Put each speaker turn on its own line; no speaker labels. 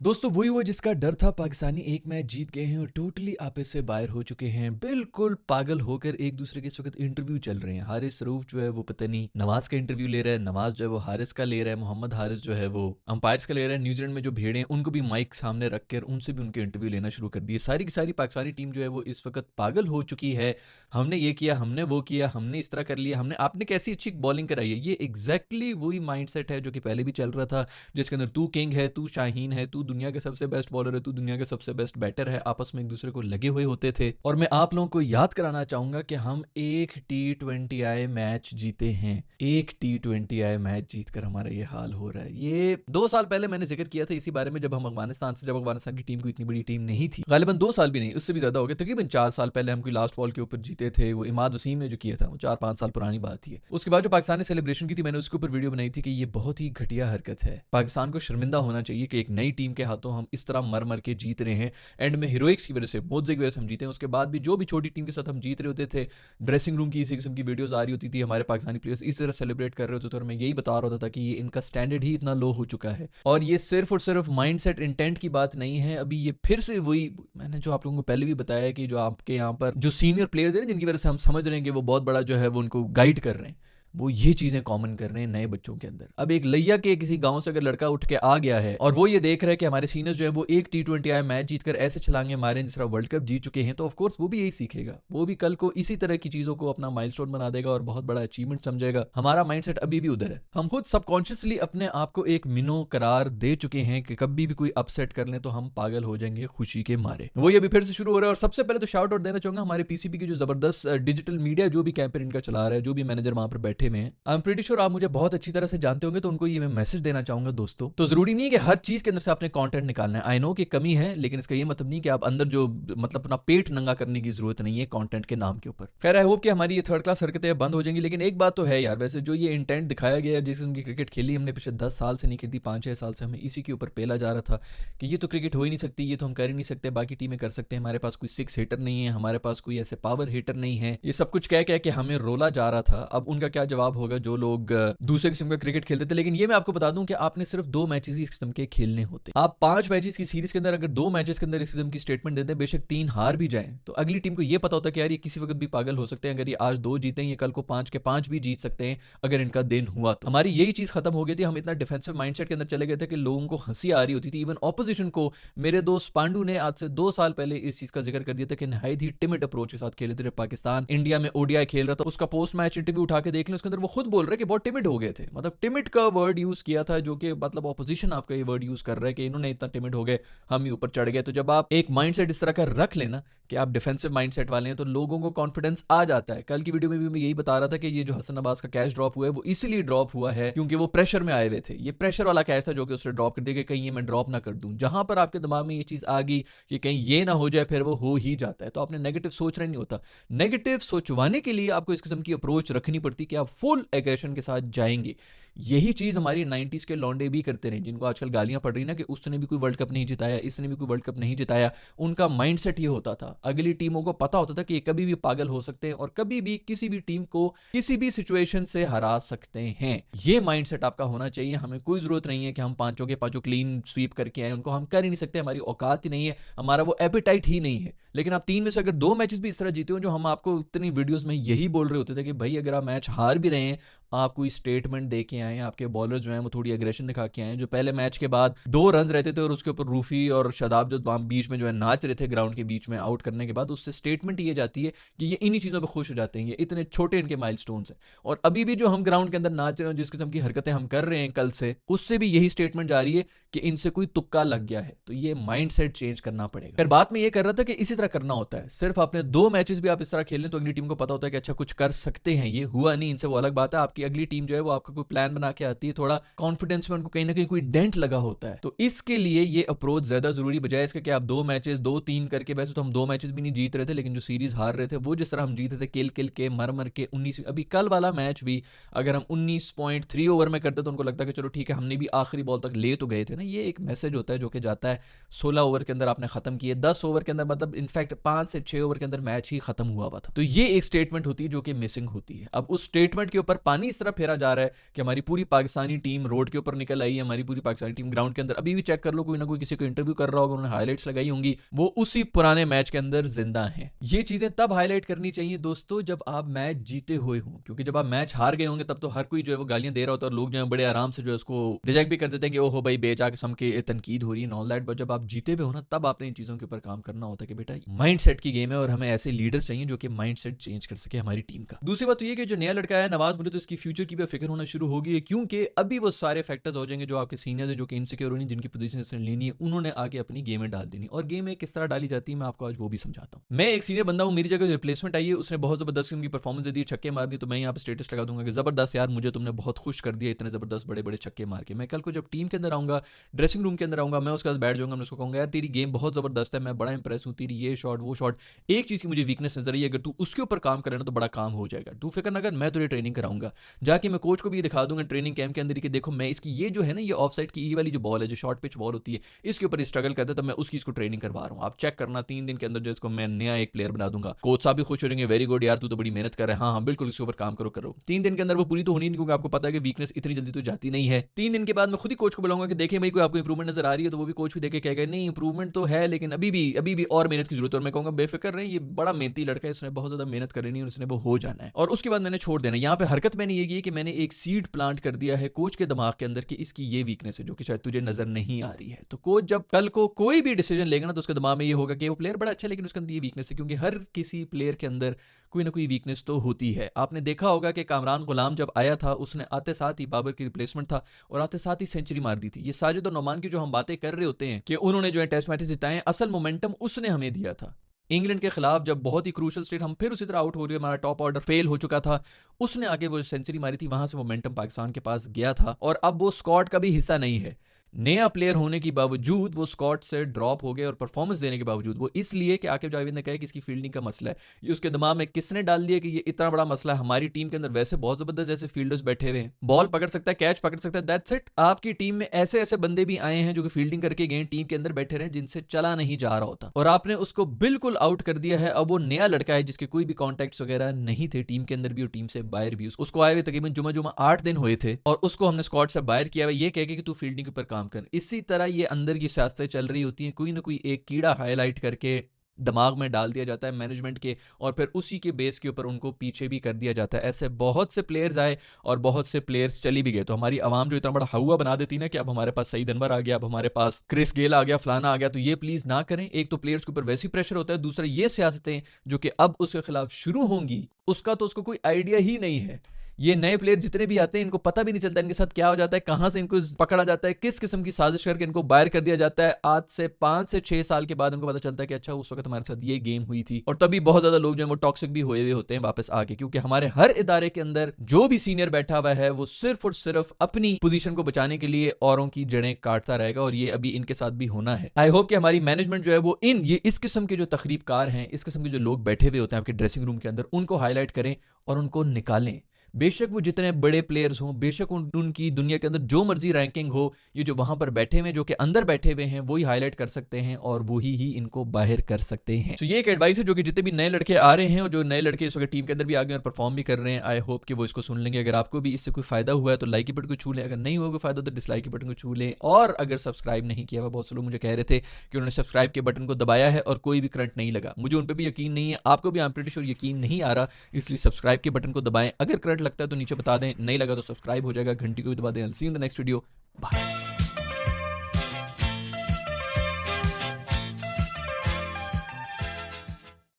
दोस्तों वही हुआ जिसका डर था। पाकिस्तानी एक मैच जीत गए हैं और टोटली आपस से बाहर हो चुके हैं, बिल्कुल पागल होकर एक दूसरे के इस वक्त इंटरव्यू चल रहे हैं। हारिस रऊफ जो है वो पता नहीं नवाज का इंटरव्यू ले रहा है, नवाज जो है वो हारिस का ले रहा है, मोहम्मद हारिस जो है वो अंपायर्स का ले रहा है। न्यूजीलैंड में जो भेड़े हैं उनको भी माइक सामने रखकर उनसे भी उनके इंटरव्यू लेना शुरू कर दिए। सारी की सारी पाकिस्तानी टीम जो है वो इस वक्त पागल हो चुकी है। हमने ये किया, हमने वो किया, हमने इस तरह कर लिया, हमने आपने कैसी अच्छी बॉलिंग कराई है। ये एग्जैक्टली वही माइंडसेट है जो कि पहले भी चल रहा था, जिसके अंदर तू किंग है, तू शाहीन है, तू दुनिया के सबसे बेस्ट बॉलर है, तू दुनिया के सबसे बेस्ट बैटर है। आपस में एक दूसरे को लगे हुए होते थे। और मैं आप लोगों को याद कराना चाहूंगा कि हम एक T20I मैच जीते हैं। एक T20I मैच जीतकर हमारा ये हाल हो रहा है। ये 2 साल पहले मैंने जिक्र किया था इसी बारे में, जब अफगानिस्तान की टीम को इतनी बड़ी टीम नहीं थी, गालिबन 2 साल भी नहीं, उससे भी ज्यादा हो गया, तकरीबन 4 साल पहले हम कोई लास्ट बॉल के ऊपर जीते थे। वो इमाद वसीम ने जो किया था वो 4-5 साल पुरानी बात ही है। उसके बाद जो पाकिस्तान ने सेलिब्रेशन की थी, मैंने उसके ऊपर वीडियो बनाई थी कि ये बहुत ही घटिया हरकत है। पाकिस्तान को शर्मिंदा होना चाहिए कि एक नई टीम के हाथों हम इस तरह मर मर के जीत रहे हैं। एंड में हीरोइक्स की वजह से, मोजे की वजह से हम जीते हैं। उसके बाद भी जो भी छोटी टीम के साथ हम जीत रहे होते थे, ड्रेसिंग रूम की इसी किस्म की वीडियोस आ रही होती थी, हमारे पाकिस्तानी प्लेयर्स इस तरह सेलिब्रेट कर रहे होते थे। और मैं यही बता रहा था कि ये इनका स्टैंडर्ड ही इतना लो हो चुका है। और ये सिर्फ और सिर्फ माइंडसेट इंटेंट की बात नहीं है। अभी ये फिर से वही, मैंने जो आप लोगों को पहले भी बताया कि जो आपके यहाँ पर जो सीनियर प्लेयर्स हैं जिनकी वजह से हम समझ रहे हैं कि वो बहुत बड़ा जो है वो उनको गाइड कर रहे हैं, वो ये चीजें कॉमन कर रहे हैं नए बच्चों के अंदर। अब एक लैया के किसी गांव से अगर लड़का उठ के आ गया है और वो ये देख रहा है कि हमारे सीनियर्स जो है वो एक T20I मैच जीतकर ऐसे छलांगे मारे जिस तरह वर्ल्ड कप जीत चुके हैं, तो ऑफ कोर्स वो भी यही सीखेगा। वो भी कल को इसी तरह की चीजों को अपना माइलस्टोन बना देगा और बहुत बड़ा अचीवमेंट समझेगा। हमारा माइंडसेट अभी भी उधर है। हम खुद सबकॉन्शियसली अपने आप को एक मिनो करार दे चुके हैं कि कभी भी कोई अपसेट कर ले तो हम पागल हो जाएंगे खुशी के मारे। वो ये अभी फिर से शुरू हो रहा है। और सबसे पहले तो शाउट आउट देना चाहूंगा हमारे पीसीबी की जो जबरदस्त डिजिटल मीडिया जो भी कैंपेन इनका चला रहा है, जो भी मैनेजर वहां पर बैठे हुए हैं, आई एम प्रीटी श्योर आप मुझे बहुत अच्छी तरह से जानते होंगे, तो उनको ये मैं मैसेज देना चाहूंगा दोस्तों। तो जरूरी नहीं है कि हर चीज के अंदर से आपने कंटेंट निकालना है। आई नो कि कमी है, लेकिन इसका ये मतलब नहीं कि आप अंदर जो मतलब अपना पेट नंगा करने की जरूरत नहीं है कंटेंट के नाम के ऊपर। खैर आई होप कि हमारी ये थर्ड क्लास हरकतें बंद हो जाएंगी। लेकिन एक बात तो है यार, वैसे जो ये इंटेंट दिखाया गया है, जिस उनकी क्रिकेट खेली हमने पिछले 10 साल से नहीं खेली, 5-6 साल से हमें इसी के ऊपर पेला जा रहा था कि ये तो क्रिकेट हो ही नहीं सकती, ये तो हम कर ही नहीं सकते, बाकी टीमें कर सकते हैं, हमारे पास कोई 6 हिटर नहीं है, हमारे पास कोई ऐसे पावर हिटर नहीं है, ये सब कुछ कह के हमें रोला जा रहा था। अब उनका क्या जवाब होगा जो लोग दूसरे किस्म का क्रिकेट खेलते थे। लेकिन ये मैं आपको बता दूं कि आपने सिर्फ 2 मैचेस ही इस किस्म के खेलने होते। आप 5 मैचेस की सीरीज के अंदर अगर 2 मैचेस के अंदर इस किस्म की स्टेटमेंट देते हैं, बेशक 3 हार भी जाएं, तो अगली टीम को ये पता होता है कि यार ये किसी वक्त भी पागल हो सकते हैं। अगर ये आज 2 जीते हैं, ये कल को 5 के 5 भी जीत सकते हैं अगर इनका दिन हुआ तो। हमारी यही चीज खत्म हो गई थी। हम इतना डिफेंसिव माइंडसेट के अंदर चले गए थे कि लोगों को हंसी आ रही होती थी। इवन ऑपोजिशन को, मेरे दोस्त पांडू ने आज से 2 साल पहले इस चीज का जिक्र कर दिया था कि नहायत ही टिमिड अप्रोच के साथ खेले थे। पाकिस्तान इंडिया में ओडीआई खेल रहा था, उसका पोस्ट मैच इंटरव्यू उठा के देख लें, उसके अंदर वो खुद बोल रहे कि बहुत टिमिड हो गए थे। मतलब टिमिड का वर्ड यूज किया था, जो कि मतलब ऑपोजिशन आपका ये वर्ड यूज कर रहा है कि इन्होंने इतना टिमिड हो गए, हम ही ऊपर चढ़ गए। तो जब आप एक माइंडसेट इस तरह का रख लेना कि आप डिफेंसिव माइंडसेट वाले हैं, तो लोगों को कॉन्फिडेंस आ जाता है। कल की वीडियो में भी मैं यही बता रहा था कि ये जो हसन नवाज का कैच ड्रॉप हुआ है वो इसीलिए ड्रॉप हुआ है क्योंकि वो प्रेशर में आए हुए थे। ये प्रेशर वाला कैच था जो कि उसने ड्रॉप कर दिया कि कहीं ये मैं ड्रॉप ना कर दूं। जहां पर आपके दिमाग में ये चीज आ गई कि कहीं ये ना हो जाए, फिर वो हो ही जाता है। तो आपने नेगेटिव सोच रहा नहीं होता। नेगेटिव सोचवाने के लिए आपको इस किस्म की अप्रोच रखनी पड़ती कि आप फुल एग्रेशन के साथ जाएंगे। यही चीज हमारी 90s के लौंडे भी करते रहे, जिनको आजकल गालियां पड़ रही ना कि उसने भी कोई वर्ल्ड कप नहीं जिताया, इसने भी कोई वर्ल्ड कप नहीं जिताया। उनका माइंडसेट ये होता था, अगली टीमों को पता होता था कि ये कभी भी पागल हो सकते हैं और कभी भी किसी भी टीम को किसी भी सिचुएशन से हरा सकते हैं। ये माइंडसेट आपका होना चाहिए। हमें कोई जरूरत नहीं है कि हम पांचों के पांचों क्लीन स्वीप करके आए, उनको हम कर ही नहीं सकते, हमारी औकात ही नहीं है, हमारा वो एपेटाइट ही नहीं है। लेकिन आप 3 में से अगर 2 मैचेस भी इस तरह जीते हो, जो हम आपको इतनी वीडियोस में यही बोल रहे होते थे कि भाई अगर आप मैच हार भी रहे हैं, आप कोई स्टेटमेंट दे के आए, आपके बॉलर्स जो हैं वो थोड़ी एग्रेशन दिखा के आए। जो पहले मैच के बाद 2 रन रहते थे और उसके ऊपर रूफी और शादाब जो वहां बीच में जो है नाच रहे थे ग्राउंड के बीच में आउट करने के बाद, उससे स्टेटमेंट ये जाती है कि ये इन्हीं चीज़ों पर खुश हो जाते हैं, ये इतने छोटे इनके माइलस्टोन्स हैं। और अभी भी जो हम ग्राउंड के अंदर नाच रहे हैं, जिस किस्म की हरकतें हम कर रहे हैं कल से, उससे भी यही स्टेटमेंट जा रही है कि इनसे कोई तुक्का लग गया है। तो ये माइंड सेट चेंज करना पड़ेगा। फिर बात में ये कर रहा था कि इसी तरह करना होता है। सिर्फ आपने 2 मैचेस भी आप इस तरह खेल लें तो अगली टीम को पता होता है कि अच्छा कुछ कर सकते हैं। ये हुआ नहीं इनसे, वो अलग बात है। आपकी अगली टीम जो है वो आपका कोई प्लान बना के आती है, थोड़ा कॉन्फिडेंस में उनको कहीं ना कहीं कोई डेंट लगा होता है। तो इसके लिए ये अप्रोच ज्यादा जरूरी, बजाय इसके कि आप 2 मैचेस 2-3 करके, वैसे तो हम 2 मैचेस भी नहीं जीत रहे थे, लेकिन जो सीरीज हार रहे थे वो जिस तरह हम जीते थे किल किल के मर मर के 19, अभी कल वाला मैच भी अगर हम 19.3 ओवर में करते तो उनको लगता है कि चलो ठीक है हमने भी आखिरी बॉल तक ले तो गए थे ना। ये एक मैसेज होता है जो कि जाता है 16 ओवर के अंदर आपने खत्म किए, 10 ओवर के अंदर, मतलब इनफैक्ट 5 से 6 ओवर के अंदर मैच ही खत्म हुआ था। तो ये एक स्टेटमेंट होती है जो कि मिसिंग होती है। अब उस स्टेटमेंट के ऊपर पानी इस तरह फेरा जा रहा है कि हमारी हमारी पूरी पाकिस्तानी टीम रोड के ऊपर निकल आई है, हमारी पूरी पाकिस्तानी टीम ग्राउंड के अंदर, अभी भी चेक कर लो, कोई ना कोई किसी को इंटरव्यू कर रहा होगा, उन्होंने हाईलाइट्स लगाई होंगी, वो उसी पुराने मैच के अंदर जिंदा हैं। ये चीजें तब हाईलाइट करनी चाहिए दोस्तों जब आप मैच जीते हुए हों, क्योंकि जब आप मैच हार गए होंगे तब तो हर कोई जो है वो गालियां दे रहा होता है और लोग जो है बड़े आराम से जो है उसको रिजेक्ट भी कर देते हैं कि ओहो भाई बेचा किस्म की तनकीद हो रही है ऑल दैट। बट जब आप जीते हुए हो ना, तब आपने इन चीजों के ऊपर काम करना होता है कि बेटा माइंड सेट की गेम है और हमें ऐसे लीडर्स चाहिए जो कि माइंड सेट चेंज कर सके हमारी टीम का। दूसरी बात तो ये कि जो नया लड़का है नवाज, मुझे तो इसकी फ्यूचर की भी फिक्र होना शुरू हो गई है, क्योंकि अभी वो सारे फैक्टर्स हो जाएंगे जो आपके सीनियर्स है, जो कि इनसिक्योर होनी, जिनकी पोजीशन लेनी है, उन्होंने आगे अपनी गेम में डाल देनी। और गेम में किस तरह डाली जाती है मैं आपको आज वो भी समझाता हूँ। मैं एक सीनियर बंदा हूँ, मेरी जगह रिप्लेसमेंट आई है, उसने बहुत जबरदस्त उनकी परफॉर्मेंस दे दी, छक्के मार दी, तो मैं यहाँ पे स्टेटस लगा दूंगा कि जबरदस्त यार, मुझे तुमने बहुत खुश कर दिया, इतने जबरदस्त बड़े बड़े छक्के मार के। मैं कल को जब टीम के अंदर आऊंगा, ड्रेसिंग रूम के अंदर आऊंगा, मैं उसके बाद बैठ जाऊंगा, मैं उसको कहूंगा यार तेरी गेम बहुत जबरदस्त है, मैं बड़ा इंप्रेस हूँ, तेरी ये शॉट वो शॉट, एक चीज की मुझे वीकनेस नजर आई है, अगर तू उसके ऊपर काम करे ना तो बड़ा काम हो जाएगा, तू फिक्र ना कर, मैं तुझे ट्रेनिंग कराऊंगा। जाके मैं कोच को भी दिखा दूंगा ट्रेनिंग कैंप के अंदर कि देखो मैं इसकी ये जो है ना, ये ऑफ साइड की ये वाली जो बॉल है, जो शॉर्ट पिच बॉल होती है, इसके ऊपर स्ट्रगल करता है, तो मैं उसकी इसको ट्रेनिंग करवा रहा हूँ। आप चेक करना 3 दिन के अंदर जो इसको मैं नया एक प्लेयर बना दूंगा। कोच साहब भी खुश हो जाएंगे, वेरी गुड यार, तू तो बड़ी मेहनत कर रहा है, हाँ हाँ बिल्कुल इसके ऊपर काम करो। 3 दिन के अंदर वो पूरी तो होनी नहीं, क्योंकि आपको पता है कि वीकनेस इतनी जल्दी तो जाती नहीं है। 3 दिन के बाद मैं खुद ही कोच को बुलाऊंगा कि देखें भाई कोई आपको इंप्रूवमेंट नजर आ रही है, तो वो भी कोच भी देखे कहेगा नहीं इंप्रूवमेंट तो है, लेकिन अभी भी और मेहनत की जरूरत है। और मैं कहूंगा बेफिक्र रहे, ये बड़ा मेहनती लड़का है, इसने बहुत ज्यादा मेहनत करनी है और इसने वो हो जाना है। और उसके बाद मैंने छोड़ देना। यहाँ पे हरकत मैंने ये की है कि मैंने एक सीड प्लांट कर दिया है कोच के दिमाग के अंदर कि इसकी ये वीकनेस है जो कि शायद तुझे नजर नहीं आ रही है। तो कोच जब कल को कोई भी डिसीजन लेगा ना, तो उसके दिमाग में ये होगा कि वो प्लेयर बड़ा अच्छा है लेकिन उसके अंदर ये वीकनेस है, क्योंकि हर किसी प्लेयर के अंदर कोई ना कोई वीकनेस तो होती है। आपने देखा होगा कि कामरान गुलाम जब आया था, उसने आते साथ ही बाबर की रिप्लेसमेंट था और आते साथ ही सेंचुरी मार दी थी। ये साजिद और नोमान की जो हम बातें कर रहे होते हैं कि उन्होंने जो है टेस्ट मैचेस जिताए, असल मोमेंटम उसने हमें दिया था। इंग्लैंड के खिलाफ जब बहुत ही क्रूशल स्टेट हम फिर उसी तरह आउट हो रहे, हमारा टॉप ऑर्डर फेल हो चुका था, उसने आगे वो सेंचुरी मारी थी, वहां से मोमेंटम पाकिस्तान के पास गया था। और अब वो स्क्वाड का भी हिस्सा नहीं है। नया प्लेयर होने के बावजूद वो स्क्वाड से ड्रॉप हो गए और परफॉर्मेंस देने के बावजूद, वो इसलिए कि आकिब जावेद ने कहा कि इसकी फील्डिंग का मसला है। ये उसके दिमाग में किसने डाल दिया कि ये इतना बड़ा मसला है? हमारी टीम के अंदर वैसे बहुत जबरदस्त ऐसे फील्डर्स बैठे हुए हैं, बॉल पकड़ सकता है, कैच पकड़ सकता है, दैट्स इट। आपकी टीम में ऐसे ऐसे बंदे भी आए हैं जो कि फील्डिंग करके गए, टीम के अंदर बैठे रहे, जिनसे चला नहीं जा रहा होता, और आपने उसको बिल्कुल आउट कर दिया है। अब वो नया लड़का है जिसके कोई भी कॉन्टैक्ट्स वगैरह नहीं थे टीम के अंदर भी और टीम से बाहर भी। उसको आए हुए तकरीबन जुमा 8 दिन हुए थे और उसको हमने स्क्वाड से बाहर किया हुआ, ये कह के कि तू फील्डिंग पर काम कर। इसी तरह ये अंदर की सियासतें चल रही होती हैं, कोई ना कोई एक कीड़ा हाईलाइट करके दिमाग में डाल दिया जाता है मैनेजमेंट के, और फिर उसी के बेस के ऊपर उनको पीछे भी कर दिया जाता है। ऐसे बहुत से प्लेयर्स आए और बहुत से प्लेयर्स चली भी गए। तो हमारी आवाम जो इतना बड़ा हवा बना देती ना कि अब हमारे पास सईद अनवर आ गया, अब हमारे पास क्रिस गेल आ गया, फलाना आ गया, तो ये प्लीज ना करें। एक तो प्लेयर्स के ऊपर वैसे ही प्रेशर होता है, दूसरा ये सियासतें जो कि अब उसके खिलाफ शुरू होंगी, उसका तो उसको कोई आइडिया ही नहीं है। ये नए प्लेयर जितने भी आते हैं इनको पता भी नहीं चलता इनके साथ क्या हो जाता है, कहां से इनको पकड़ा जाता है, किस किस्म की साजिश करके इनको बाहर कर दिया जाता है। आज से 5 से 6 साल के बाद इनको पता चलता है कि अच्छा उस वक्त हमारे साथ ये गेम हुई थी। और तभी बहुत ज्यादा लोग जो है वो टॉक्सिक भी हुए होते हैं वापस आके, क्योंकि हमारे हर इदारे के अंदर जो भी सीनियर बैठा हुआ है वो सिर्फ और सिर्फ अपनी पोजीशन को बचाने के लिए औरों की जड़ें काटता रहेगा, और ये अभी इनके साथ भी होना है। आई होप कि हमारी मैनेजमेंट जो है वो इस किस्म के जो तखरीबकार हैं, इस किस्म के जो लोग बैठे हुए होते हैं आपके ड्रेसिंग रूम के अंदर, उनको हाईलाइट करें और उनको निकालें। बेशक वो जितने बड़े प्लेयर्स हों, बेशक उनकी दुनिया के अंदर जो मर्जी रैंकिंग हो, ये जो वहां पर बैठे हुए जो कि अंदर बैठे हुए हैं वही हाईलाइट कर सकते हैं और वही ही इनको बाहर कर सकते हैं। तो ये एक एडवाइस है जो कि जितने भी नए लड़के आ रहे हैं और जो नए लड़के इस वक्त टीम के अंदर भी आ गए और परफॉर्म भी कर रहे हैं, आई होप कि वो इसको सुन लेंगे। अगर आपको भी इससे कोई फायदा हुआ है तो लाइक के बटन को छू लें, अगर नहीं हुआ कोई फायदा तो डिसलाइक के बटन को छू लें। और अगर सब्सक्राइब नहीं किया हुआ, बहुत से लोग मुझे कह रहे थे कि उन्होंने सब्सक्राइब के बटन को दबाया है और कोई भी करंट नहीं लगा, मुझे उन पर भी यकीन नहीं है, आपको भी आई एम प्रीटी श्योर यकीन नहीं आ रहा, इसलिए सब्सक्राइब के बटन को दबाएं। अगर करंट लगता है तो नीचे बता दें, नहीं लगा तो सब्सक्राइब हो जाएगा, घंटी को भी दबा दें। I'll see you in the next video. Bye.